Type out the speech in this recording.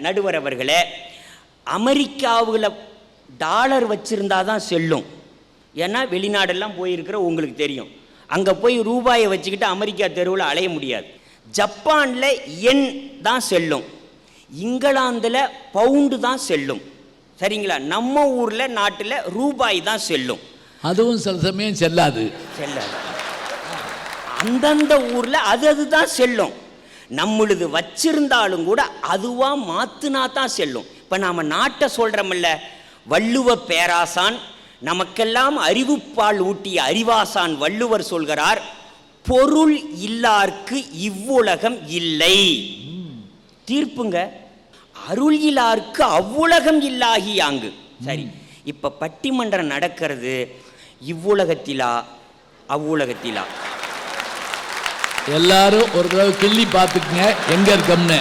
நடுவர் அவர்களே, அமெரிக்காவில் டாலர் வச்சுருந்தா தான் செல்லும். ஏன்னா வெளிநாடெல்லாம் போயிருக்கிற உங்களுக்கு தெரியும், அங்கே போய் ரூபாயை வச்சுக்கிட்டு அமெரிக்கா தெருவில் அலைய முடியாது. ஜப்பானில் எண் தான் செல்லும், இங்கிலாந்தில் பவுண்டு தான் செல்லும். சரிங்களா? நம்ம ஊரில் நாட்டில் ரூபாய் தான் செல்லும். அதுவும் சில சமயம் செல்லாது. அந்தந்த ஊரில் அதுதான் செல்லும். நம்மளுது வச்சிருந்தாலும் கூட அதுவாக மாற்றினா தான் செல்லும். இப்போ நாம் நாட்டை சொல்கிறோமில்ல, வள்ளுவ பேராசான் நமக்கெல்லாம் அறிவுப்பால் ஊட்டிய அறிவாசான் வள்ளுவர் சொல்கிறார், பொருள் இல்லார்க்கு இவ்வுலகம் இல்லை. தீர்ப்புங்க, அருள் இல்லார்க்கு அவ்வுலகம் இல்லாகியாங்கு. சரி, இப்போ பட்டிமன்றம் நடக்கிறது இவ்வுலகத்திலா அவ்வுலகத்திலா? எல்லாரும் ஒரு தடவை கிள்ளி பார்த்துக்குங்க எங்க இருக்கோம்னு.